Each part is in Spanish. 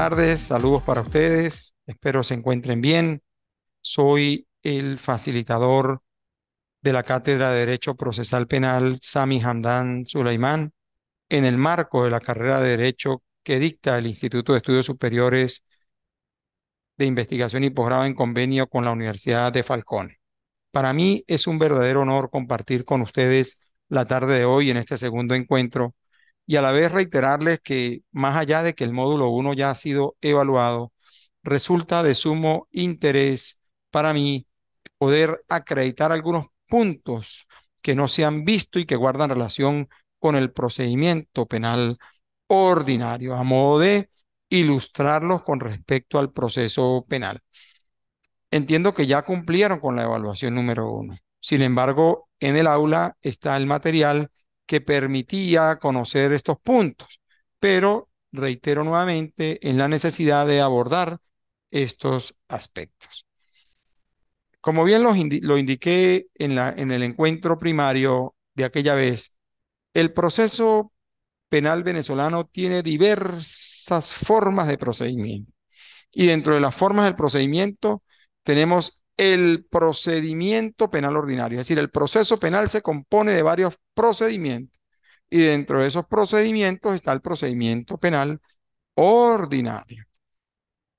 tardes, saludos para ustedes, espero se encuentren bien. Soy el facilitador de la Cátedra de Derecho Procesal Penal Sami Hamdan Sulaimán en el marco de la carrera de Derecho que dicta el Instituto de Estudios Superiores de Investigación y Posgrado en convenio con la Universidad de Falcón. Para mí es un verdadero honor compartir con ustedes la tarde de hoy en este segundo encuentro y a la vez reiterarles que más allá de que el módulo uno ya ha sido evaluado, resulta de sumo interés para mí poder acreditar algunos puntos que no se han visto y que guardan relación con el procedimiento penal ordinario, a modo de ilustrarlos con respecto al proceso penal. Entiendo que ya cumplieron con la evaluación número uno. Sin embargo, en el aula está el material que permitía conocer estos puntos, pero reitero nuevamente en la necesidad de abordar estos aspectos. Como bien lo indiqué en el encuentro primario de aquella vez, el proceso penal venezolano tiene diversas formas de procedimiento. Y dentro de las formas del procedimiento tenemos el procedimiento penal ordinario. Es decir, el proceso penal se compone de varios procedimientos. Y dentro de esos procedimientos está el procedimiento penal ordinario.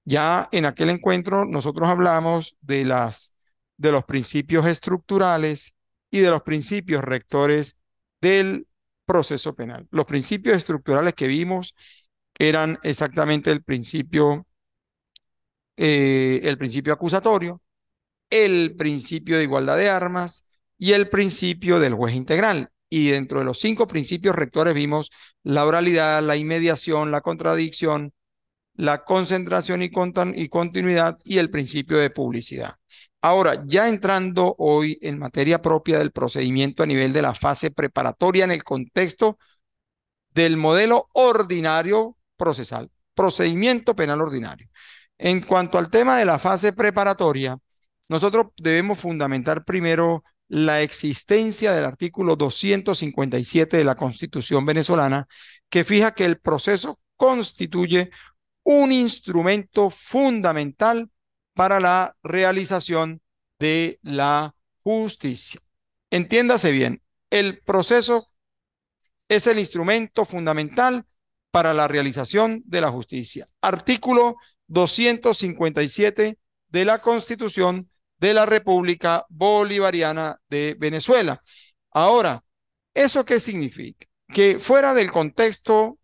Ya en aquel encuentro nosotros hablamos de los principios estructurales y de los principios rectores del proceso penal. Los principios estructurales que vimos eran exactamente el principio acusatorio, el principio de igualdad de armas y el principio del juez integral. Y dentro de los 5 principios rectores vimos la oralidad, la inmediación, la contradicción, la concentración y continuidad y el principio de publicidad. Ahora, ya entrando hoy en materia propia del procedimiento a nivel de la fase preparatoria en el contexto del modelo ordinario procesal, procedimiento penal ordinario. En cuanto al tema de la fase preparatoria, nosotros debemos fundamentar primero la existencia del artículo 257 de la Constitución venezolana, que fija que el proceso constituye un instrumento fundamental para la realización de la justicia. Entiéndase bien, el proceso es el instrumento fundamental para la realización de la justicia. Artículo 257 de la Constitución de la República Bolivariana de Venezuela. Ahora, ¿eso qué significa? Que fuera del contexto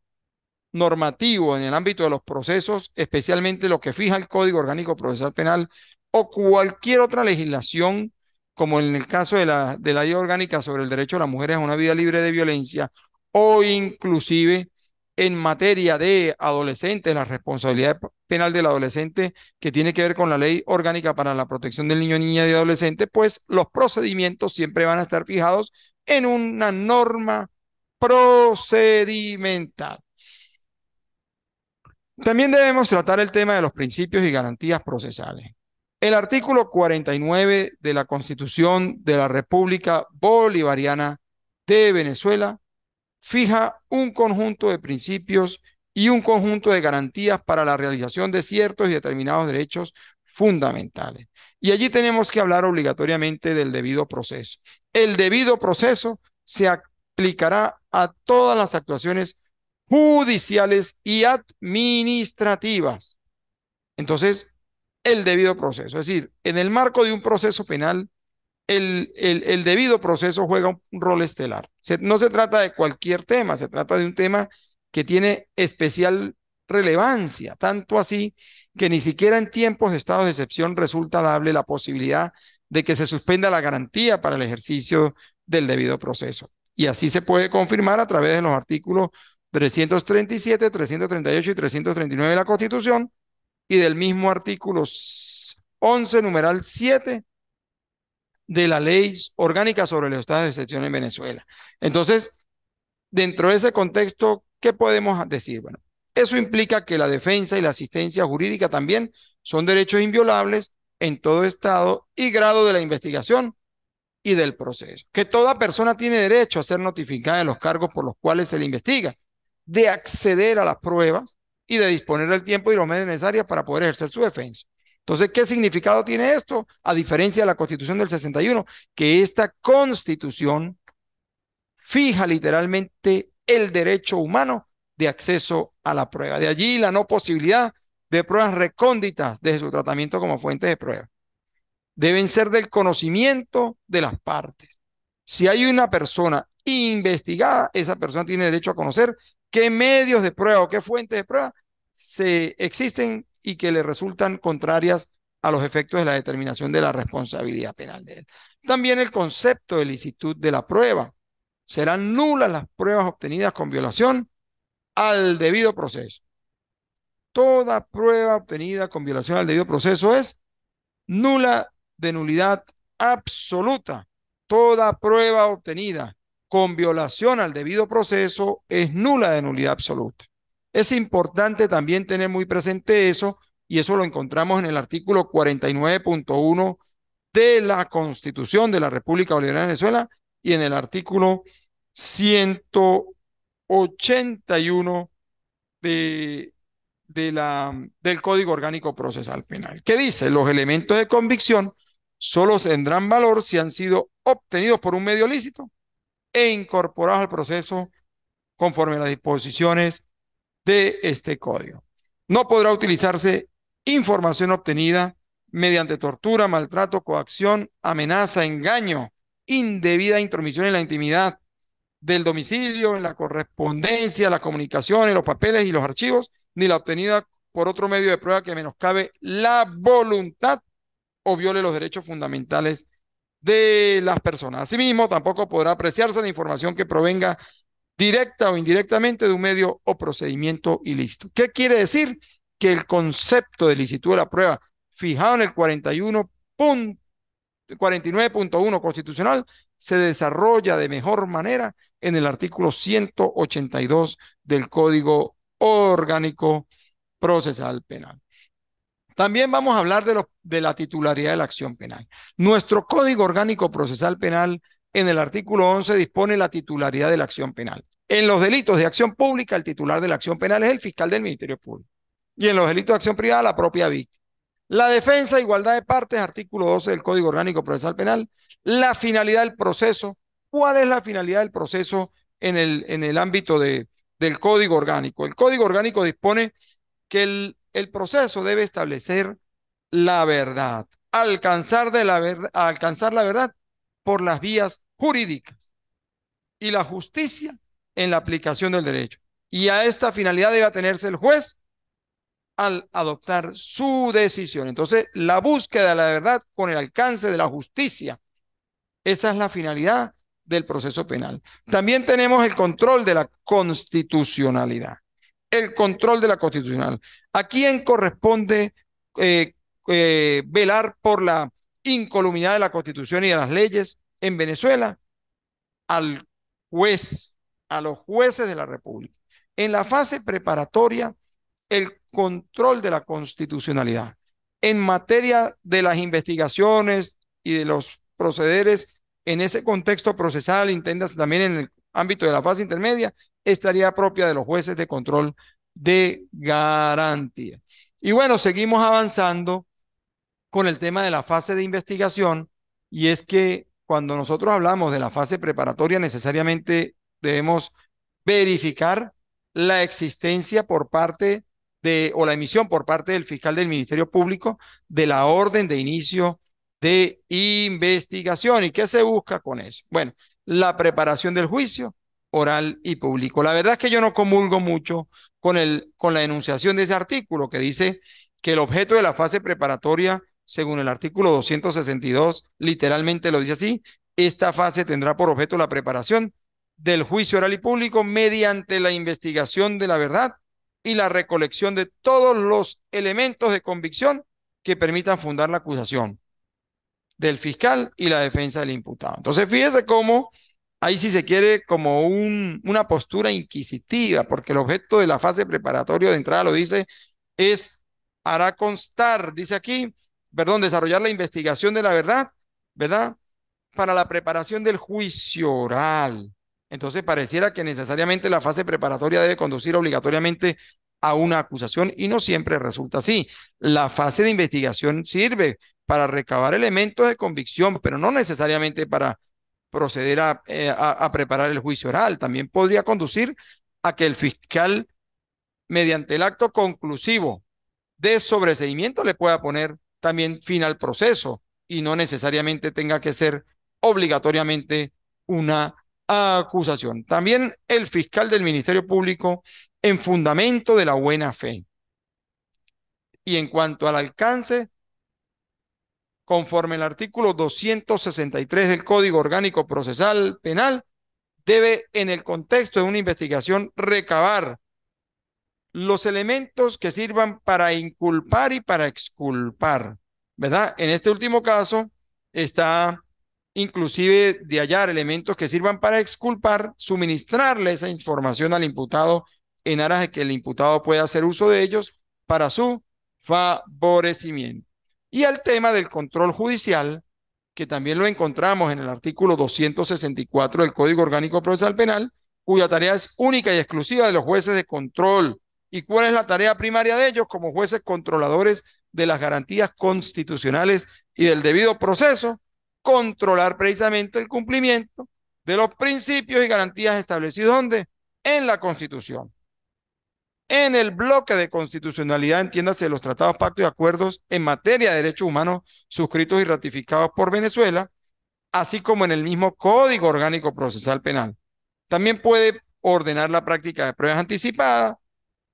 normativo en el ámbito de los procesos, especialmente lo que fija el Código Orgánico Procesal Penal o cualquier otra legislación, como en el caso de la Ley Orgánica sobre el derecho de las mujeres a una vida libre de violencia, o inclusive en materia de adolescentes, la responsabilidad penal del adolescente que tiene que ver con la Ley Orgánica para la Protección del Niño, Niña y Adolescente, pues los procedimientos siempre van a estar fijados en una norma procedimental. También debemos tratar el tema de los principios y garantías procesales. El artículo 49 de la Constitución de la República Bolivariana de Venezuela fija un conjunto de principios y un conjunto de garantías para la realización de ciertos y determinados derechos fundamentales. Y allí tenemos que hablar obligatoriamente del debido proceso. El debido proceso se aplicará a todas las actuaciones judiciales y administrativas. Entonces, el debido proceso, es decir, en el marco de un proceso penal, el debido proceso juega un rol estelar. No se trata de cualquier tema, se trata de un tema que tiene especial relevancia, tanto así que ni siquiera en tiempos de estado de excepción resulta dable la posibilidad de que se suspenda la garantía para el ejercicio del debido proceso. Y así se puede confirmar a través de los artículos 337, 338 y 339 de la Constitución y del mismo artículo 11, numeral 7 de la Ley Orgánica sobre los estados de excepción en Venezuela. Entonces, dentro de ese contexto, ¿qué podemos decir? Bueno, eso implica que la defensa y la asistencia jurídica también son derechos inviolables en todo estado y grado de la investigación y del proceso. Que toda persona tiene derecho a ser notificada de los cargos por los cuales se le investiga, de acceder a las pruebas y de disponer del tiempo y los medios necesarios para poder ejercer su defensa. Entonces, ¿qué significado tiene esto? A diferencia de la Constitución del 61, que esta Constitución fija literalmente el derecho humano de acceso a la prueba. De allí la no posibilidad de pruebas recónditas desde su tratamiento como fuente de prueba. Deben ser del conocimiento de las partes. Si hay una persona investigada, esa persona tiene derecho a conocer qué medios de prueba o qué fuentes de prueba se existen y que le resultan contrarias a los efectos de la determinación de la responsabilidad penal de él. También el concepto de licitud de la prueba. Serán nulas las pruebas obtenidas con violación al debido proceso. Toda prueba obtenida con violación al debido proceso es nula de nulidad absoluta. Toda prueba obtenida con violación al debido proceso es nula de nulidad absoluta. Es importante también tener muy presente eso, y eso lo encontramos en el artículo 49.1 de la Constitución de la República Bolivariana de Venezuela y en el artículo 181 de, del Código Orgánico Procesal Penal, que dice: los elementos de convicción solo tendrán valor si han sido obtenidos por un medio lícito e incorporados al proceso conforme a las disposiciones de este código. No podrá utilizarse información obtenida mediante tortura, maltrato, coacción, amenaza, engaño, indebida intromisión en la intimidad del domicilio, en la correspondencia, las comunicaciones, los papeles y los archivos, ni la obtenida por otro medio de prueba que menoscabe la voluntad o viole los derechos fundamentales de las personas. Asimismo, tampoco podrá apreciarse la información que provenga directa o indirectamente de un medio o procedimiento ilícito. ¿Qué quiere decir? Que el concepto de licitud de la prueba fijado en el 49.1 constitucional se desarrolla de mejor manera en el artículo 182 del Código Orgánico Procesal Penal. También vamos a hablar de la titularidad de la acción penal. Nuestro Código Orgánico Procesal Penal en el artículo 11 dispone la titularidad de la acción penal. En los delitos de acción pública, el titular de la acción penal es el fiscal del Ministerio Público. Y en los delitos de acción privada, la propia víctima. La defensa, igualdad de partes, artículo 12 del Código Orgánico Procesal Penal. La finalidad del proceso. ¿Cuál es la finalidad del proceso en el ámbito del Código Orgánico? El Código Orgánico dispone que el proceso debe establecer la verdad, alcanzar la verdad por las vías jurídicas y la justicia en la aplicación del derecho. Y a esta finalidad debe atenerse el juez al adoptar su decisión. Entonces, la búsqueda de la verdad con el alcance de la justicia, esa es la finalidad del proceso penal. También tenemos el control de la constitucionalidad. El control de la constitucional. ¿A quién corresponde velar por la incolumidad de la Constitución y de las leyes en Venezuela? Al juez, a los jueces de la República. En la fase preparatoria, el control de la constitucionalidad. En materia de las investigaciones y de los procederes en ese contexto procesal, intentas también en el ámbito de la fase intermedia, estaría propia de los jueces de control de garantía. Y bueno, seguimos avanzando con el tema de la fase de investigación, y es que cuando nosotros hablamos de la fase preparatoria, necesariamente debemos verificar la existencia por parte o la emisión por parte del fiscal del Ministerio Público de la orden de inicio de investigación. ¿Y qué se busca con eso? Bueno, la preparación del juicio oral y público. La verdad es que yo no comulgo mucho con la enunciación de ese artículo que dice que el objeto de la fase preparatoria, según el artículo 262, literalmente lo dice así: esta fase tendrá por objeto la preparación del juicio oral y público mediante la investigación de la verdad y la recolección de todos los elementos de convicción que permitan fundar la acusación del fiscal y la defensa del imputado. Entonces, fíjese cómo ahí sí se quiere como una postura inquisitiva, porque el objeto de la fase preparatoria de entrada lo dice, es hará constar, dice aquí, perdón, desarrollar la investigación de la verdad, ¿verdad? Para la preparación del juicio oral. Entonces pareciera que necesariamente la fase preparatoria debe conducir obligatoriamente a una acusación y no siempre resulta así. La fase de investigación sirve para recabar elementos de convicción, pero no necesariamente para proceder a preparar el juicio oral. También podría conducir a que el fiscal, mediante el acto conclusivo de sobreseimiento, le pueda poner también fin al proceso y no necesariamente tenga que ser obligatoriamente una acusación. También el fiscal del Ministerio Público, en fundamento de la buena fe y en cuanto al alcance, conforme el artículo 263 del Código Orgánico Procesal Penal, debe en el contexto de una investigación recabar los elementos que sirvan para inculpar y para exculpar, ¿verdad? En este último caso está inclusive de hallar elementos que sirvan para exculpar, suministrarle esa información al imputado en aras de que el imputado pueda hacer uso de ellos para su favorecimiento. Y al tema del control judicial, que también lo encontramos en el artículo 264 del Código Orgánico Procesal Penal, cuya tarea es única y exclusiva de los jueces de control. ¿Y cuál es la tarea primaria de ellos como jueces controladores de las garantías constitucionales y del debido proceso? Controlar precisamente el cumplimiento de los principios y garantías establecidos ¿dónde? En la Constitución. En el bloque de constitucionalidad, entiéndase los tratados, pactos y acuerdos en materia de derechos humanos suscritos y ratificados por Venezuela, así como en el mismo Código Orgánico Procesal Penal. También puede ordenar la práctica de pruebas anticipadas,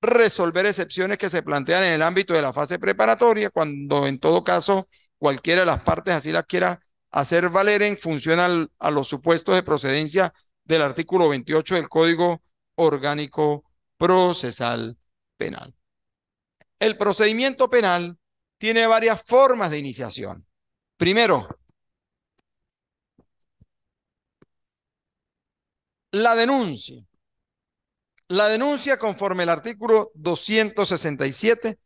resolver excepciones que se plantean en el ámbito de la fase preparatoria, cuando en todo caso cualquiera de las partes así las quiera hacer valer en función a los supuestos de procedencia del artículo 28 del Código Orgánico Procesal Penal. El procedimiento penal tiene varias formas de iniciación. Primero, la denuncia. La denuncia conforme el artículo 267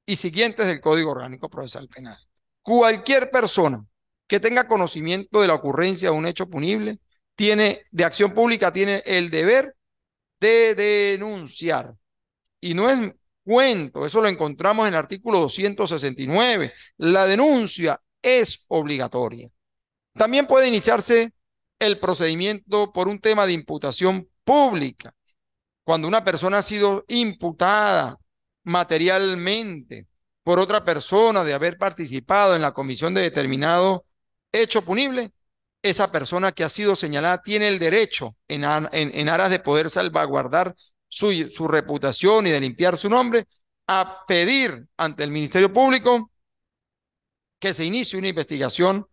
y siguientes del Código Orgánico Procesal Penal. Cualquier persona que tenga conocimiento de la ocurrencia de un hecho punible de acción pública tiene el deber de denunciar. Y no es cuento, eso lo encontramos en el artículo 269. La denuncia es obligatoria. También puede iniciarse el procedimiento por un tema de imputación pública. Cuando una persona ha sido imputada materialmente por otra persona de haber participado en la comisión de determinado hecho punible, esa persona que ha sido señalada tiene el derecho en aras de poder salvaguardar su reputación y de limpiar su nombre, a pedir ante el Ministerio Público que se inicie una investigación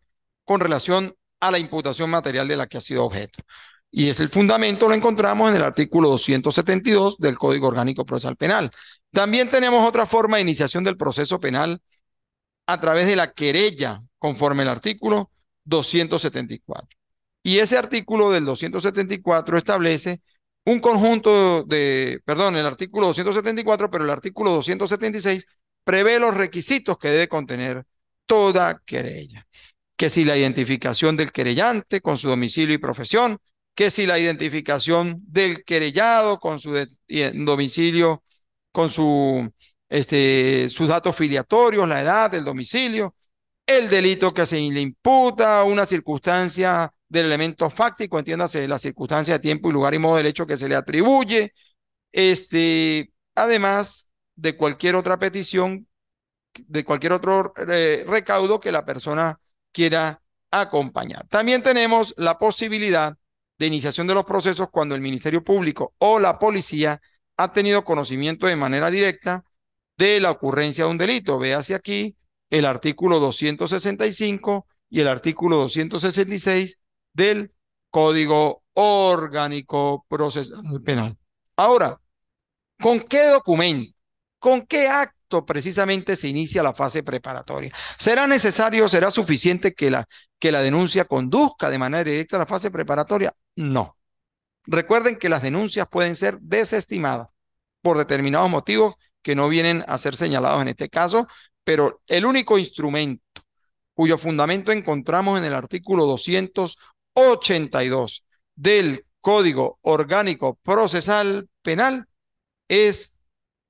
con relación a la imputación material de la que ha sido objeto. Y es el fundamento, lo encontramos en el artículo 272 del Código Orgánico Procesal Penal. También tenemos otra forma de iniciación del proceso penal a través de la querella, conforme al artículo 274. Y ese artículo del 274 establece un conjunto el artículo 274, pero el artículo 276 prevé los requisitos que debe contener toda querella. Que si la identificación del querellante con su domicilio y profesión, que si la identificación del querellado con su domicilio, con sus datos filiatorios, la edad, el domicilio, el delito que se le imputa, una circunstancia del elemento fáctico, entiéndase la circunstancia de tiempo y lugar y modo del hecho que se le atribuye, además de cualquier otra petición, de cualquier otro recaudo que la persona quiera acompañar. También tenemos la posibilidad de iniciación de los procesos cuando el Ministerio Público o la policía ha tenido conocimiento de manera directa de la ocurrencia de un delito. Véase aquí el artículo 265 y el artículo 266 del Código Orgánico Procesal Penal. Ahora, ¿con qué documento? ¿Con qué acto precisamente se inicia la fase preparatoria? ¿Será necesario, será suficiente que la denuncia conduzca de manera directa a la fase preparatoria? No. Recuerden que las denuncias pueden ser desestimadas por determinados motivos que no vienen a ser señalados en este caso, pero el único instrumento cuyo fundamento encontramos en el artículo 282 del Código Orgánico Procesal Penal es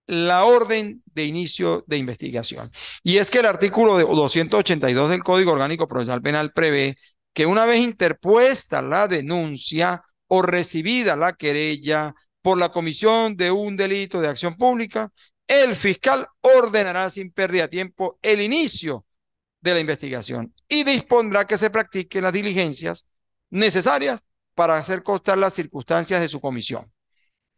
la orden de inicio de investigación. Y es que el artículo 282 del Código Orgánico Procesal Penal prevé que una vez interpuesta la denuncia o recibida la querella por la comisión de un delito de acción pública, el fiscal ordenará sin pérdida de tiempo el inicio de la investigación y dispondrá que se practiquen las diligencias necesarias para hacer constar las circunstancias de su comisión,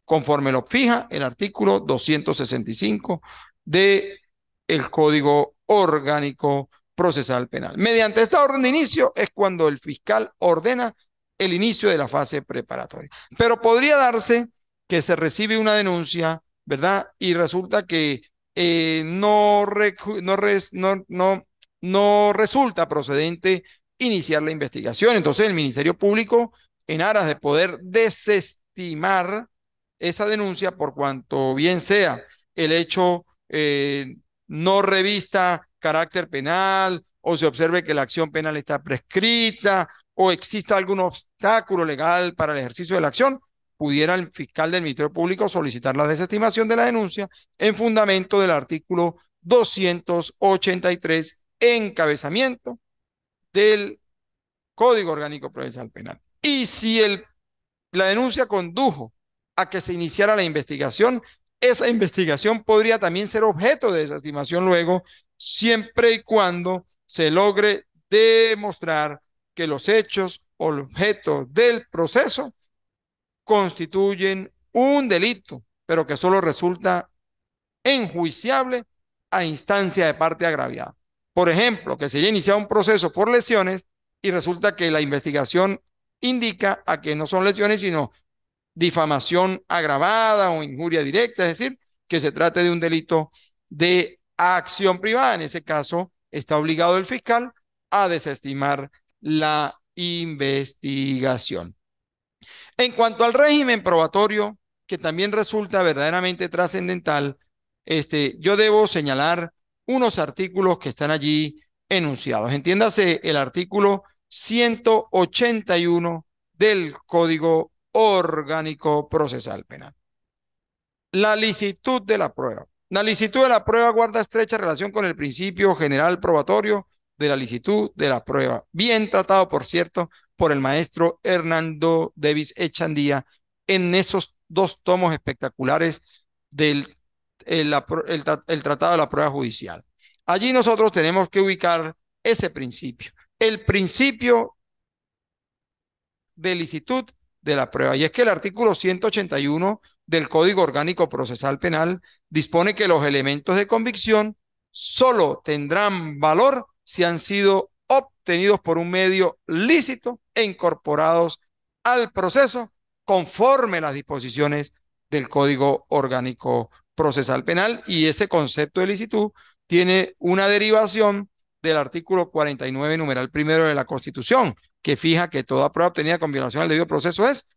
conforme lo fija el artículo 265 del Código Orgánico Procesal Penal. Mediante esta orden de inicio es cuando el fiscal ordena el inicio de la fase preparatoria. Pero podría darse que se recibe una denuncia, ¿verdad? Y resulta que no resulta procedente iniciar la investigación. Entonces el Ministerio Público, en aras de poder desestimar esa denuncia, por cuanto bien sea el hecho no revista carácter penal o se observe que la acción penal está prescrita o exista algún obstáculo legal para el ejercicio de la acción, pudiera el fiscal del Ministerio Público solicitar la desestimación de la denuncia en fundamento del artículo 283, encabezamiento del Código Orgánico Procesal Penal. Y si la denuncia condujo a que se iniciara la investigación, esa investigación podría también ser objeto de desestimación luego, siempre y cuando se logre demostrar que los hechos o objeto del proceso constituyen un delito, pero que solo resulta enjuiciable a instancia de parte agraviada. Por ejemplo, que se haya iniciado un proceso por lesiones y resulta que la investigación indica a que no son lesiones, sino difamación agravada o injuria directa, es decir, que se trate de un delito de acción privada. En ese caso, está obligado el fiscal a desestimar la investigación. En cuanto al régimen probatorio, que también resulta verdaderamente trascendental, yo debo señalar unos artículos que están allí enunciados. Entiéndase el artículo 181 del Código Orgánico Procesal Penal. La licitud de la prueba. La licitud de la prueba guarda estrecha relación con el principio general probatorio de la licitud de la prueba. Bien tratado, por cierto, por el maestro Hernando Davis Echandía en esos dos tomos espectaculares del el Tratado de la Prueba Judicial. Allí nosotros tenemos que ubicar ese principio. El principio de licitud de la prueba. Y es que el artículo 181 del Código Orgánico Procesal Penal dispone que los elementos de convicción solo tendrán valor si han sido obtenidos por un medio lícito e incorporados al proceso conforme las disposiciones del Código Orgánico Procesal Penal. Y ese concepto de licitud tiene una derivación del artículo 49, numeral primero de la Constitución, que fija que toda prueba obtenida con violación al debido proceso es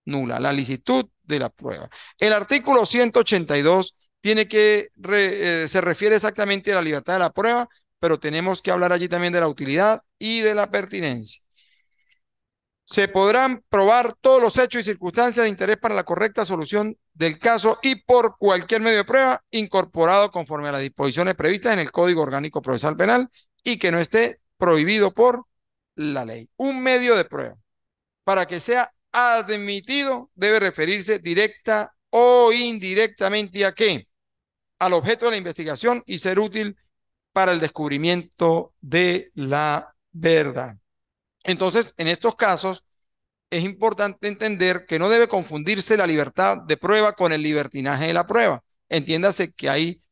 nula, la licitud de la prueba. El artículo 182 se refiere exactamente a la libertad de la prueba, pero tenemos que hablar allí también de la utilidad y de la pertinencia. Se podrán probar todos los hechos y circunstancias de interés para la correcta solución del caso y por cualquier medio de prueba incorporado conforme a las disposiciones previstas en el Código Orgánico Procesal Penal y que no esté prohibido por la ley. Un medio de prueba, para que sea admitido, debe referirse directa o indirectamente a qué? Al objeto de la investigación y ser útil para el descubrimiento de la verdad. Entonces, en estos casos, es importante entender que no debe confundirse la libertad de prueba con el libertinaje de la prueba. Entiéndase que hay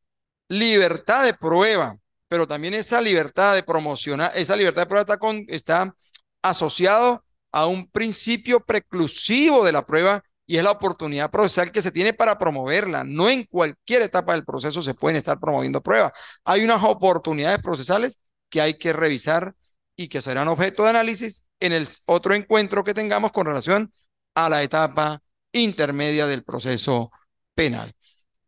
libertad de prueba, pero también esa libertad de promocionar, esa libertad de prueba está asociado a un principio preclusivo de la prueba y es la oportunidad procesal que se tiene para promoverla. No en cualquier etapa del proceso se pueden estar promoviendo pruebas. Hay unas oportunidades procesales que hay que revisar y que serán objeto de análisis en el otro encuentro que tengamos con relación a la etapa intermedia del proceso penal.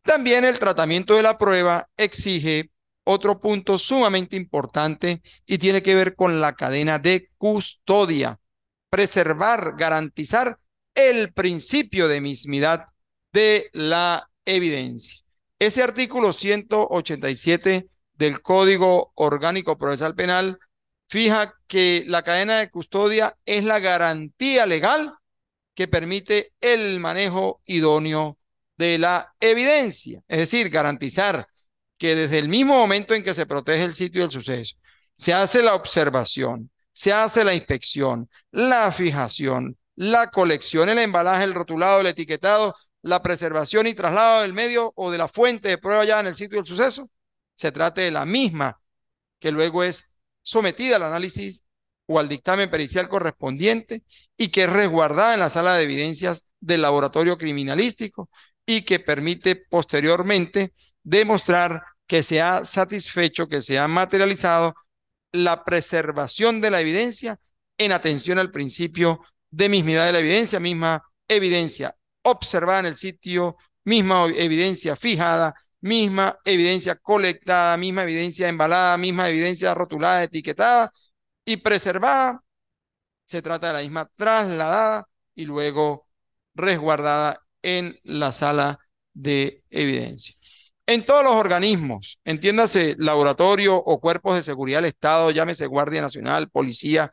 También el tratamiento de la prueba exige otro punto sumamente importante y tiene que ver con la cadena de custodia. Preservar, garantizar el principio de mismidad de la evidencia. Ese artículo 187 del Código Orgánico Procesal Penal fija que la cadena de custodia es la garantía legal que permite el manejo idóneo de la evidencia, es decir, garantizar que desde el mismo momento en que se protege el sitio del suceso, se hace la observación, se hace la inspección, la fijación, la colección, el embalaje, el rotulado, el etiquetado, la preservación y traslado del medio o de la fuente de prueba ya en el sitio del suceso, se trate de la misma que luego es sometida al análisis o al dictamen pericial correspondiente y que es resguardada en la sala de evidencias del laboratorio criminalístico y que permite posteriormente demostrar que se ha satisfecho, que se ha materializado la preservación de la evidencia en atención al principio de mismidad de la evidencia, misma evidencia observada en el sitio, misma evidencia fijada, misma evidencia colectada, misma evidencia embalada, misma evidencia rotulada, etiquetada y preservada. Se trata de la misma trasladada y luego resguardada en la sala de evidencia. En todos los organismos, entiéndase laboratorio o cuerpos de seguridad del Estado, llámese Guardia Nacional, Policía,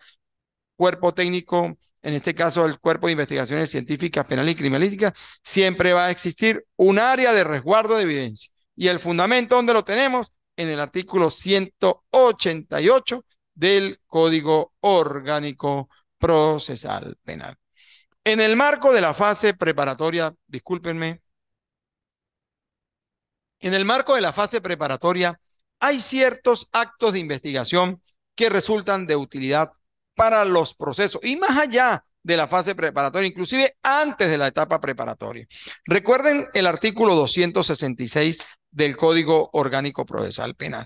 Cuerpo Técnico, en este caso el Cuerpo de Investigaciones Científicas, Penales y Criminalísticas, siempre va a existir un área de resguardo de evidencia. Y el fundamento, ¿dónde lo tenemos? En el artículo 188 del Código Orgánico Procesal Penal. En el marco de la fase preparatoria, discúlpenme, en el marco de la fase preparatoria hay ciertos actos de investigación que resultan de utilidad para los procesos y más allá de la fase preparatoria, inclusive antes de la etapa preparatoria. Recuerden el artículo 266 del Código Orgánico Procesal Penal.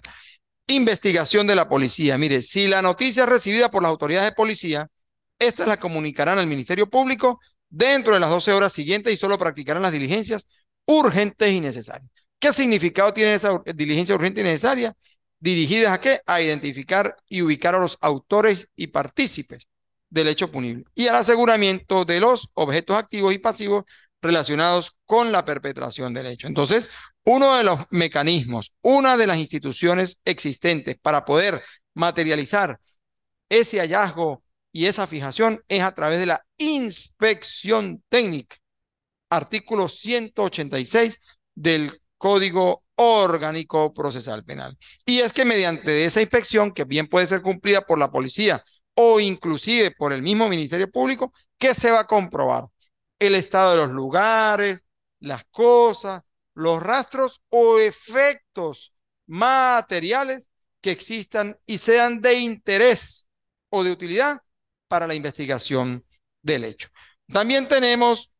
Investigación de la policía. Mire, si la noticia es recibida por las autoridades de policía, estas la comunicarán al Ministerio Público dentro de las 12 horas siguientes y solo practicarán las diligencias urgentes y necesarias. ¿Qué significado tiene esa diligencia urgente y necesaria? ¿Dirigidas a qué? A identificar y ubicar a los autores y partícipes del hecho punible y al aseguramiento de los objetos activos y pasivos relacionados con la perpetración del hecho. Entonces, uno de los mecanismos, una de las instituciones existentes para poder materializar ese hallazgo y esa fijación es a través de la inspección técnica, artículo 186 del Código Orgánico Procesal Penal. Y es que mediante esa inspección, que bien puede ser cumplida por la policía o inclusive por el mismo Ministerio Público, ¿qué se va a comprobar? El estado de los lugares, las cosas, los rastros o efectos materiales que existan y sean de interés o de utilidad para la investigación del hecho. También tenemos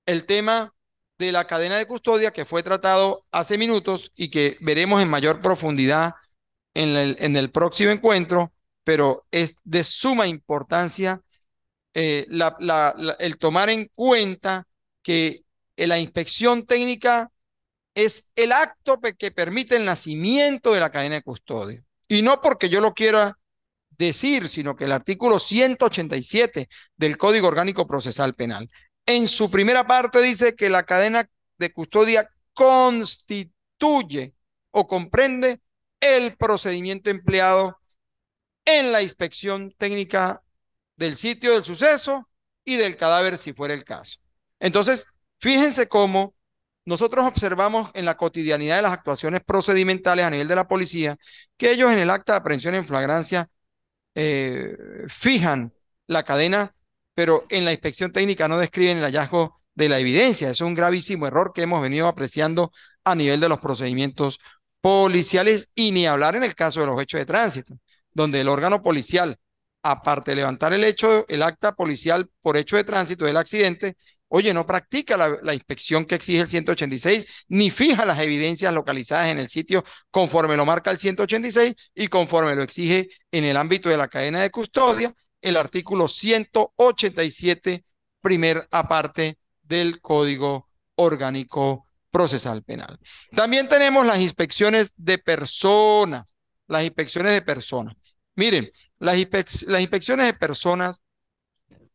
el tema de la cadena de custodia que fue tratado hace minutos y que veremos en mayor profundidad en el próximo encuentro, pero es de suma importancia el tomar en cuenta que la inspección técnica es el acto que permite el nacimiento de la cadena de custodia. Y no porque yo lo quiera decir, sino que el artículo 187 del Código Orgánico Procesal Penal, en su primera parte dice que la cadena de custodia constituye o comprende el procedimiento empleado en la inspección técnica del sitio del suceso y del cadáver si fuera el caso. Entonces, fíjense cómo nosotros observamos en la cotidianidad de las actuaciones procedimentales a nivel de la policía que ellos en el acta de aprehensión en flagrancia fijan la cadena, pero en la inspección técnica no describen el hallazgo de la evidencia. Eso es un gravísimo error que hemos venido apreciando a nivel de los procedimientos policiales y ni hablar en el caso de los hechos de tránsito, donde el órgano policial, aparte de levantar el hecho, el acta policial por hecho de tránsito del accidente, oye, no practica la inspección que exige el 186, ni fija las evidencias localizadas en el sitio conforme lo marca el 186 y conforme lo exige en el ámbito de la cadena de custodia, el artículo 187, primer aparte del Código Orgánico Procesal Penal. También tenemos las inspecciones de personas, las inspecciones de personas. Miren, las inspecciones de personas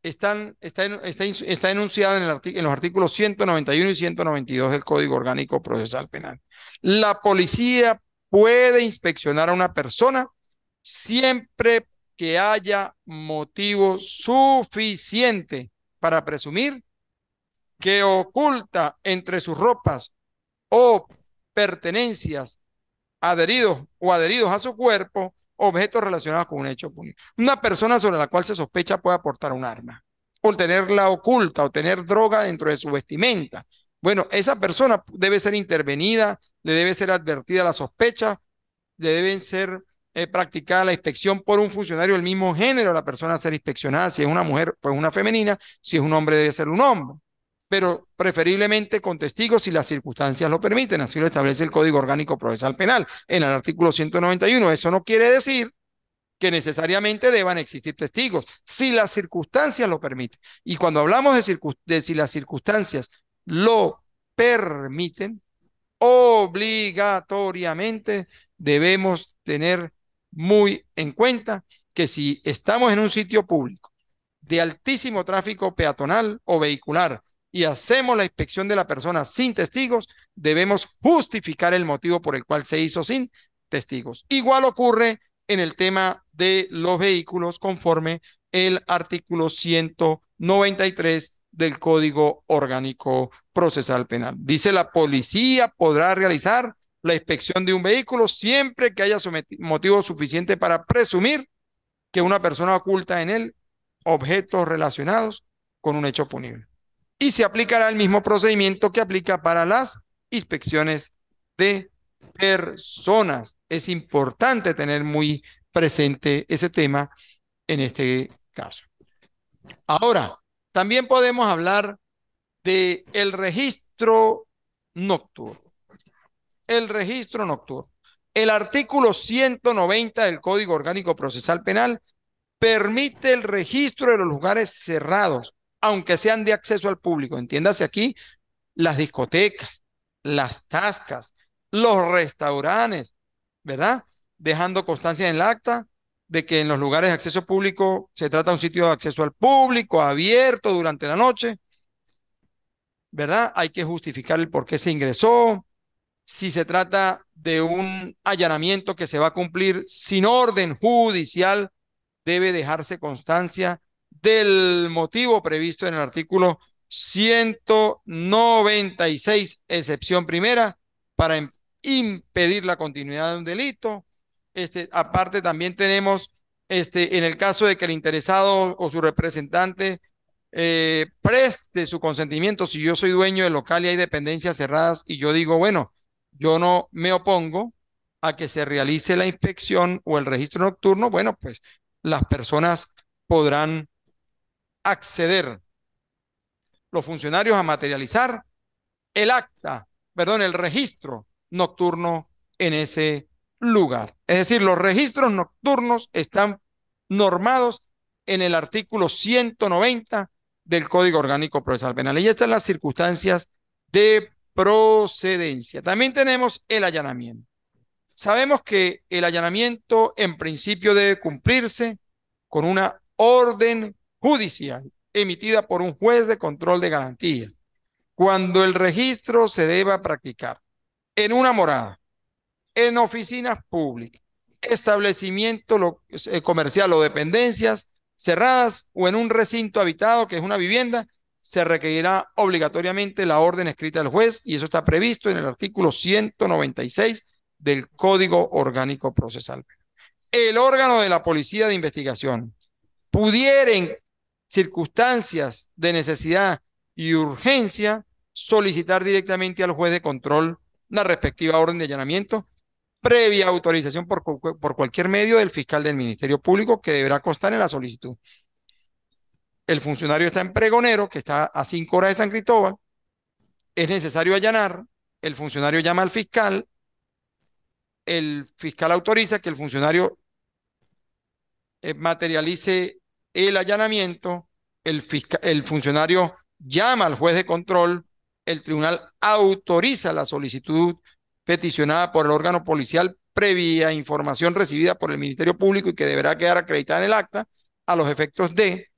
está enunciada en los artículos 191 y 192 del Código Orgánico Procesal Penal. La policía puede inspeccionar a una persona siempre que haya motivo suficiente para presumir que oculta entre sus ropas o pertenencias adheridos a su cuerpo objetos relacionados con un hecho punible. Una persona sobre la cual se sospecha puede aportar un arma, o tenerla oculta, o tener droga dentro de su vestimenta. Bueno, esa persona debe ser intervenida, le debe ser advertida la sospecha, le deben ser practicada la inspección por un funcionario del mismo género, la persona a ser inspeccionada, si es una mujer, pues una femenina, si es un hombre, debe ser un hombre, pero preferiblemente con testigos si las circunstancias lo permiten, así lo establece el Código Orgánico Procesal Penal en el artículo 191. Eso no quiere decir que necesariamente deban existir testigos, si las circunstancias lo permiten. Y cuando hablamos de si las circunstancias lo permiten, obligatoriamente debemos tener muy en cuenta que si estamos en un sitio público de altísimo tráfico peatonal o vehicular y hacemos la inspección de la persona sin testigos, debemos justificar el motivo por el cual se hizo sin testigos. Igual ocurre en el tema de los vehículos conforme el artículo 193 del Código Orgánico Procesal Penal. Dice: la policía podrá realizar la inspección de un vehículo siempre que haya motivo suficiente para presumir que una persona oculta en él objetos relacionados con un hecho punible. Y se aplicará el mismo procedimiento que aplica para las inspecciones de personas. Es importante tener muy presente ese tema en este caso. Ahora, también podemos hablar de el registro nocturno. El registro nocturno. El artículo 190 del Código Orgánico Procesal Penal permite el registro de los lugares cerrados, aunque sean de acceso al público. Entiéndase aquí las discotecas, las tascas, los restaurantes, ¿verdad? Dejando constancia en el acta de que en los lugares de acceso público se trata de un sitio de acceso al público, abierto durante la noche, ¿verdad? Hay que justificar el por qué se ingresó, si se trata de un allanamiento que se va a cumplir sin orden judicial, debe dejarse constancia del motivo previsto en el artículo 196, excepción primera, para impedir la continuidad de un delito. Aparte, también tenemos, en el caso de que el interesado o su representante preste su consentimiento, si yo soy dueño del local y hay dependencias cerradas y yo digo, bueno, yo no me opongo a que se realice la inspección o el registro nocturno, bueno, pues las personas podrán acceder, los funcionarios, a materializar el acta, perdón, el registro nocturno en ese lugar. Es decir, los registros nocturnos están normados en el artículo 190 del Código Orgánico Procesal Penal. Y estas son las circunstancias de procedencia. También tenemos el allanamiento. Sabemos que el allanamiento en principio debe cumplirse con una orden judicial emitida por un juez de control de garantía. Cuando el registro se deba practicar en una morada, en oficinas públicas, establecimiento comercial o dependencias cerradas o en un recinto habitado que es una vivienda, se requerirá obligatoriamente la orden escrita del juez y eso está previsto en el artículo 196 del Código Orgánico Procesal. El órgano de la Policía de Investigación pudiera, en circunstancias de necesidad y urgencia, solicitar directamente al juez de control la respectiva orden de allanamiento previa autorización por cualquier medio del fiscal del Ministerio Público, que deberá constar en la solicitud. El funcionario está en Pregonero, que está a 5 horas de San Cristóbal, es necesario allanar, el funcionario llama al fiscal, el fiscal autoriza que el funcionario materialice el allanamiento, el funcionario llama al juez de control, el tribunal autoriza la solicitud peticionada por el órgano policial previa información recibida por el Ministerio Público y que deberá quedar acreditada en el acta a los efectos de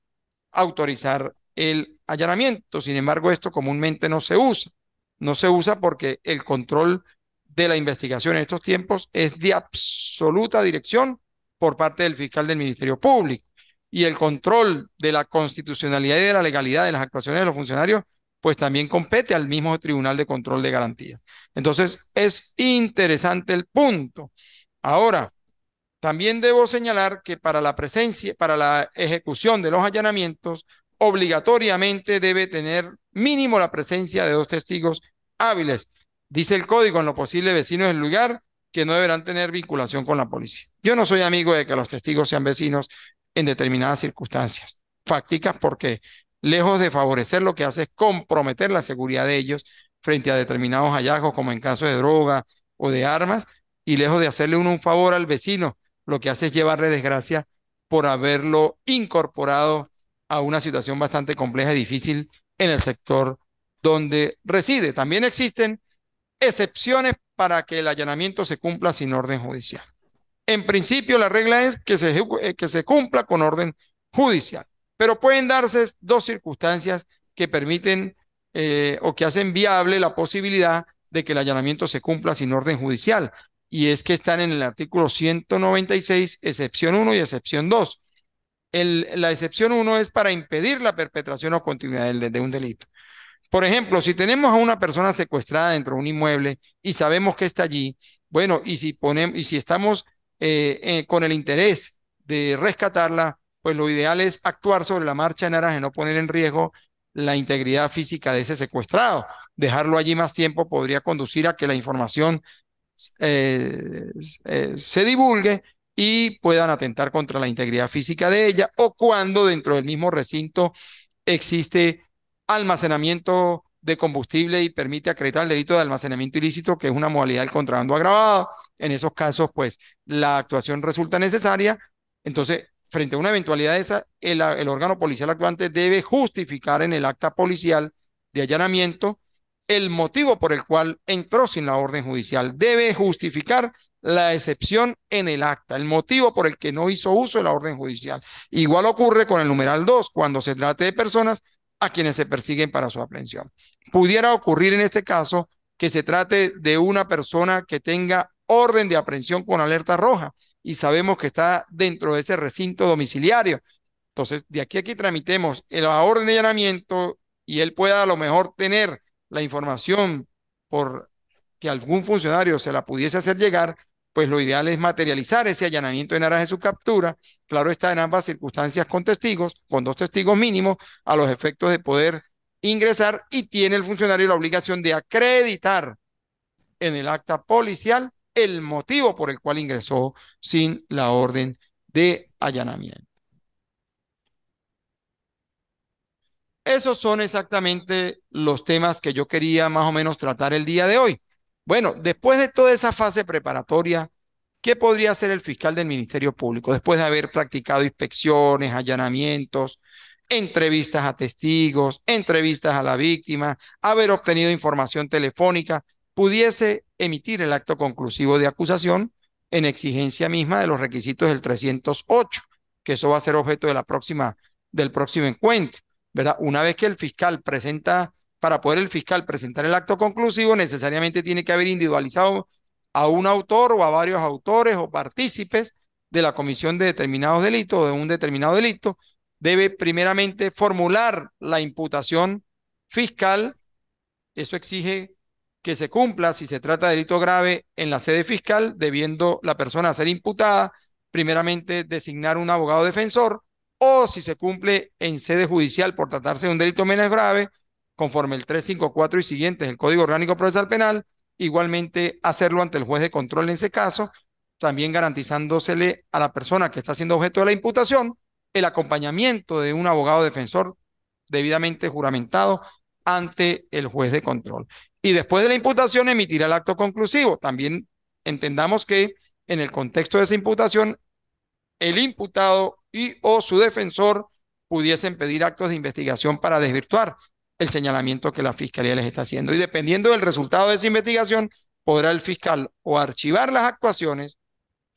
autorizar el allanamiento. Sin embargo, esto comúnmente no se usa. No se usa porque el control de la investigación en estos tiempos es de absoluta dirección por parte del fiscal del Ministerio Público. Y el control de la constitucionalidad y de la legalidad de las actuaciones de los funcionarios, pues también compete al mismo Tribunal de Control de Garantía. Entonces, es interesante el punto. Ahora, también debo señalar que para la presencia, para la ejecución de los allanamientos, obligatoriamente debe tener mínimo la presencia de dos testigos hábiles. Dice el código, en lo posible, vecinos del lugar que no deberán tener vinculación con la policía. Yo no soy amigo de que los testigos sean vecinos en determinadas circunstancias fácticas porque lejos de favorecer lo que hace es comprometer la seguridad de ellos frente a determinados hallazgos como en caso de droga o de armas y lejos de hacerle uno un favor al vecino lo que hace es llevarle desgracia por haberlo incorporado a una situación bastante compleja y difícil en el sector donde reside. También existen excepciones para que el allanamiento se cumpla sin orden judicial. En principio, la regla es que se cumpla con orden judicial, pero pueden darse dos circunstancias que permiten o que hacen viable la posibilidad de que el allanamiento se cumpla sin orden judicial. Y es que están en el artículo 196, excepción 1 y excepción 2. La excepción 1 es para impedir la perpetración o continuidad de un delito. Por ejemplo, si tenemos a una persona secuestrada dentro de un inmueble y sabemos que está allí, bueno, y si estamos con el interés de rescatarla, pues lo ideal es actuar sobre la marcha en aras de no poner en riesgo la integridad física de ese secuestrado. Dejarlo allí más tiempo podría conducir a que la información eh, se divulgue y puedan atentar contra la integridad física de ella, o cuando dentro del mismo recinto existe almacenamiento de combustible y permite acreditar el delito de almacenamiento ilícito, que es una modalidad del contrabando agravado. En esos casos, pues la actuación resulta necesaria. Entonces, frente a una eventualidad de esa, el órgano policial actuante debe justificar en el acta policial de allanamiento el motivo por el cual entró sin la orden judicial. Debe justificar la excepción en el acta, el motivo por el que no hizo uso de la orden judicial. Igual ocurre con el numeral 2, cuando se trate de personas a quienes se persiguen para su aprehensión. Pudiera ocurrir en este caso que se trate de una persona que tenga orden de aprehensión con alerta roja y sabemos que está dentro de ese recinto domiciliario. Entonces, de aquí a que tramitemos la orden de allanamiento y él pueda a lo mejor tener la información por que algún funcionario se la pudiese hacer llegar, pues lo ideal es materializar ese allanamiento en aras de su captura. Claro está, en ambas circunstancias con testigos, con dos testigos mínimos, a los efectos de poder ingresar, y tiene el funcionario la obligación de acreditar en el acta policial el motivo por el cual ingresó sin la orden de allanamiento. Esos son exactamente los temas que yo quería más o menos tratar el día de hoy. Bueno, después de toda esa fase preparatoria, ¿qué podría hacer el fiscal del Ministerio Público después de haber practicado inspecciones, allanamientos, entrevistas a testigos, entrevistas a la víctima, haber obtenido información telefónica? Pudiese emitir el acto conclusivo de acusación en exigencia misma de los requisitos del 308, que eso va a ser objeto de del próximo encuentro. ¿Verdad? Una vez que el fiscal presenta, para poder el fiscal presentar el acto conclusivo, necesariamente tiene que haber individualizado a un autor o a varios autores o partícipes de la comisión de determinados delitos o de un determinado delito. Debe primeramente formular la imputación fiscal. Eso exige que se cumpla, si se trata de delito grave, en la sede fiscal, debiendo la persona ser imputada, primeramente designar un abogado defensor, o si se cumple en sede judicial por tratarse de un delito menos grave, conforme el 354 y siguientes del Código Orgánico Procesal Penal, igualmente hacerlo ante el juez de control en ese caso, también garantizándosele a la persona que está siendo objeto de la imputación el acompañamiento de un abogado defensor debidamente juramentado ante el juez de control. Y después de la imputación emitirá el acto conclusivo. También entendamos que en el contexto de esa imputación, el imputado y o su defensor pudiesen pedir actos de investigación para desvirtuar el señalamiento que la fiscalía les está haciendo. Y dependiendo del resultado de esa investigación, podrá el fiscal o archivar las actuaciones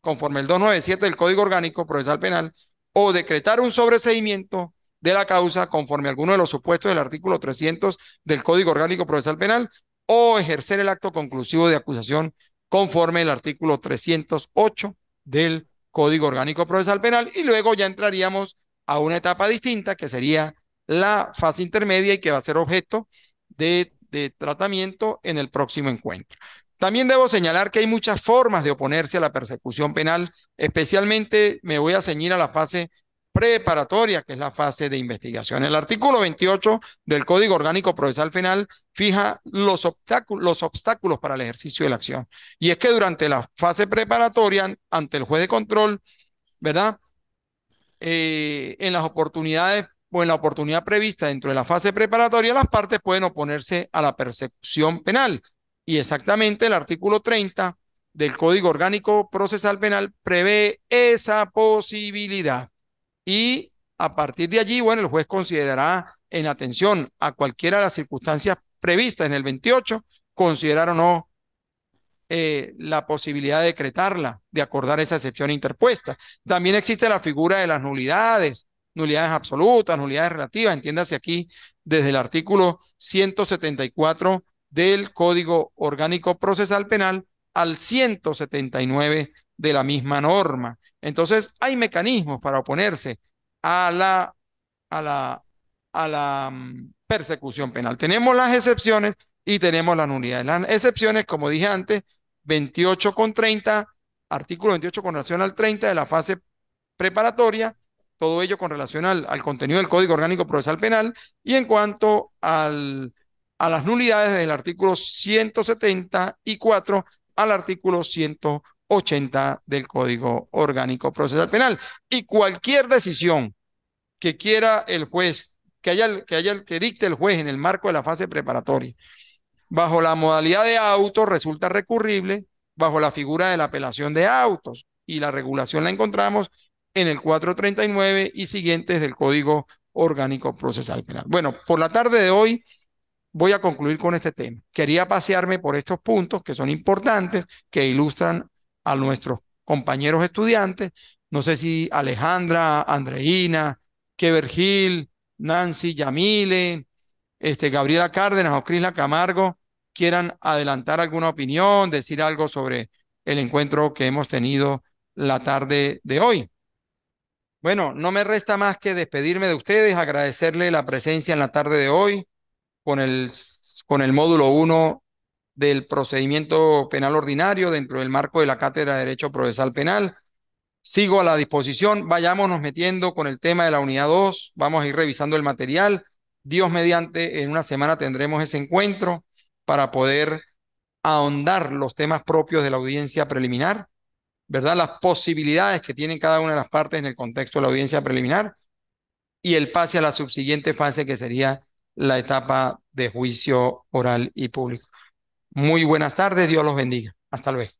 conforme el 297 del Código Orgánico Procesal Penal, o decretar un sobreseimiento de la causa conforme a alguno de los supuestos del artículo 300 del Código Orgánico Procesal Penal o ejercer el acto conclusivo de acusación conforme al artículo 308 del Código Orgánico Procesal Penal, y luego ya entraríamos a una etapa distinta que sería la fase intermedia y que va a ser objeto de tratamiento en el próximo encuentro. También debo señalar que hay muchas formas de oponerse a la persecución penal, especialmente me voy a ceñir a la fase preparatoria, que es la fase de investigación. El artículo 28 del Código Orgánico Procesal Penal fija los obstáculos para el ejercicio de la acción. Y es que durante la fase preparatoria, ante el juez de control, ¿verdad? En las oportunidades o en la oportunidad prevista dentro de la fase preparatoria, las partes pueden oponerse a la persecución penal. Y exactamente el artículo 30 del Código Orgánico Procesal Penal prevé esa posibilidad. Y a partir de allí, bueno, el juez considerará en atención a cualquiera de las circunstancias previstas en el 28, considerar o no la posibilidad de decretarla, de acordar esa excepción interpuesta. También existe la figura de las nulidades, nulidades absolutas, nulidades relativas, entiéndase aquí desde el artículo 174 del Código Orgánico Procesal Penal al 179 de la misma norma. Entonces, hay mecanismos para oponerse a a la, a la persecución penal. Tenemos las excepciones y tenemos las nulidades. Las excepciones, como dije antes, 28 con 30, artículo 28 con relación al 30 de la fase preparatoria, todo ello con relación al contenido del Código Orgánico Procesal Penal, y en cuanto a las nulidades del artículo 174 al artículo 180 del Código Orgánico Procesal Penal. Y cualquier decisión que quiera el juez, que dicte el juez en el marco de la fase preparatoria, bajo la modalidad de auto, resulta recurrible bajo la figura de la apelación de autos, y la regulación la encontramos en el 439 y siguientes del Código Orgánico Procesal Penal. Bueno, por la tarde de hoy voy a concluir con este tema. Quería pasearme por estos puntos que son importantes, que ilustran a nuestros compañeros estudiantes. No sé si Alejandra, Andreina, Kevergil, Nancy, Yamile, Gabriela Cárdenas o Crisla Camargo quieran adelantar alguna opinión, decir algo sobre el encuentro que hemos tenido la tarde de hoy. Bueno, no me resta más que despedirme de ustedes, agradecerle la presencia en la tarde de hoy con con el módulo uno del procedimiento penal ordinario dentro del marco de la Cátedra de Derecho Procesal Penal. Sigo a la disposición, vayámonos metiendo con el tema de la unidad 2, vamos a ir revisando el material. Dios mediante, en una semana tendremos ese encuentro para poder ahondar los temas propios de la audiencia preliminar, ¿verdad? Las posibilidades que tienen cada una de las partes en el contexto de la audiencia preliminar y el pase a la subsiguiente fase que sería la etapa de juicio oral y público. Muy buenas tardes, Dios los bendiga. Hasta luego.